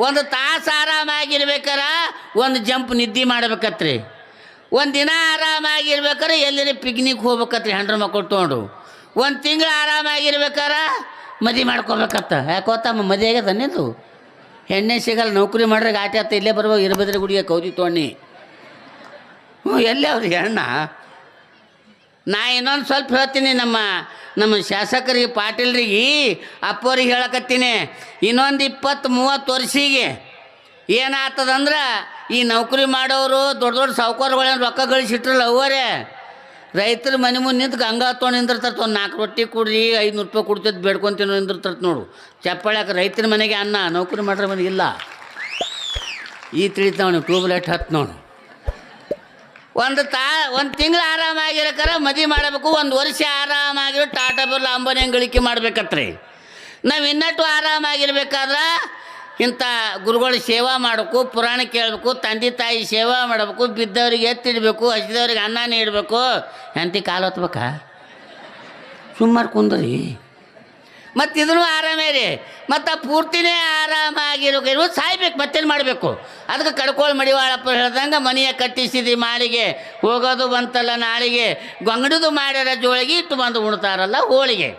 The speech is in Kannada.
ಒಂದು ತಾಸು ಆರಾಮಾಗಿರ್ಬೇಕಾರ ಒಂದು ಜಂಪ್ ನಿದ್ದೆ ಮಾಡ್ಬೇಕತ್ರಿ. ಒಂದು ದಿನ ಆರಾಮಾಗಿರ್ಬೇಕಾರೆ ಎಲ್ಲರೂ ಪಿಕ್ನಿಕ್ ಹೋಗ್ಬೇಕತ್ರಿ ಹೆಂಡ್ರ ಮಕ್ಕಳು ತೊಗೊಂಡು. ಒಂದು ತಿಂಗಳು ಆರಾಮಾಗಿರ್ಬೇಕಾರ ಮದುವೆ ಮಾಡ್ಕೋಬೇಕತ್ತ. ಯಾಕೋತಮ್ಮ ಮದುವೆ ಆಗ್ಯದ ನಿಂದು ಹೆಣ್ಣೆ ಸಿಗಲ್ಲ, ನೌಕರಿ ಮಾಡ್ರೆ ಗಾಟಿ ಆತ, ಇಲ್ಲೇ ಬರ್ಬೇಕು ಇರಬದ್ರೆ ಗುಡಿಗೆ ಕೌದಿ ತೊಗೊಂಡು. ಎಲ್ಲೇ ಅವ್ರಿಗೆ ಹೆಣ್ಣ. ನಾ ಇನ್ನೊಂದು ಸ್ವಲ್ಪ ಹೇಳ್ತೀನಿ, ನಮ್ಮ ಶಾಸಕರಿಗೆ ಪಾಟೀಲ್ರಿಗೆ ಅಪ್ಪವ್ರಿಗೆ ಹೇಳಕತ್ತೀನಿ, ಇನ್ನೊಂದು 20-30 ವರ್ಷಿಗೆ ಏನಾಗ್ತದಂದ್ರೆ ಈ ನೌಕರಿ ಮಾಡೋರು ದೊಡ್ಡ ದೊಡ್ಡ ಸಾವುಕಾರಗಳೇನು ರೊಕ್ಕ ಗಳಿಸಿಟ್ರಲ್ಲ ಅವರೇ ರೈತರ ಮನೆ ಮುಂದೆ ನಿಂತು ಗಂಗಾ ತೊಗೊಂಡು ನಿಂದಿರ್ತಾರೆ. ಒಂದು 4 ರೊಟ್ಟಿ ಕೊಡ್ರಿ 500 ರೂಪಾಯಿ ಕೊಡ್ತೈತೆ ಬೇಡ್ಕೊಂತೀನಿ ನಿಂದಿರ್ತಾರೆ ನೋಡು. ಚಪ್ಪಾಳ್ಯಾಕ ರೈತರ ಮನೆಗೆ ಅನ್ನ, ನೌಕರಿ ಮಾಡ್ರೆ ಮನೆಗೆ ಇಲ್ಲ. ಈ ತಿಳಿತಾವ ನೀವು ಟ್ಯೂಬ್ಲೈಟ್ ಹತ್ತು ನೋಡು. ಒಂದು ತಿಂಗಳು ಆರಾಮಾಗಿರಕ್ಕಾರ ಮದುವೆ ಮಾಡಬೇಕು. 1 ವರ್ಷ ಆರಾಮಾಗಿರೋ ಟಾಟಾ ಬಿರ್ಲಾ ಅಂಬಾನಿ ಗಳಿಕೆ ಮಾಡ್ಬೇಕತ್ರಿ. ನಾವು ಇನ್ನಟ್ಟು ಆರಾಮಾಗಿರ್ಬೇಕಾದ್ರೆ ಇಂಥ ಗುರುಗಳ ಸೇವಾ ಮಾಡಬೇಕು, ಪುರಾಣ ಕೇಳಬೇಕು, ತಂದೆ ತಾಯಿ ಸೇವಾ ಮಾಡಬೇಕು, ಬಿದ್ದವ್ರಿಗೆ ಎತ್ತಿಡಬೇಕು, ಹಸಿದವ್ರಿಗೆ ಅನ್ನ ನೀಡಬೇಕು. ಎಂತಿ ಕಾಲು ಹೊತ್ಬೇಕಾ? ಸುಮಾರು ಕುಂದ್ರಿ. ಮತ್ತು ಇದನ್ನು ಆರಾಮೇ ರೀ. ಮತ್ತು ಪೂರ್ತಿನೇ ಆರಾಮಾಗಿರೋ ಸಾಯ್ಬೇಕು, ಮತ್ತೇನು ಮಾಡಬೇಕು? ಅದಕ್ಕೆ ಕಡ್ಕೋಳು ಮಡಿವಾಳಪ್ಪ ಹೇಳ್ದಂಗೆ ಮನೆಯ ಕಟ್ಟಿಸಿದಿ ಮಾಳಿಗೆ, ಹೋಗೋದು ಬಂತಲ್ಲ ನಾಳಿಗೆ, ಗೊಂಗಡಿದು ಮಾಡ್ಯಾರ ಜೋಳಿಗೆ, ಇಟ್ಟು ಬಂದು ಉಣ್ತಾರಲ್ಲ ಹೋಳಿಗೆ.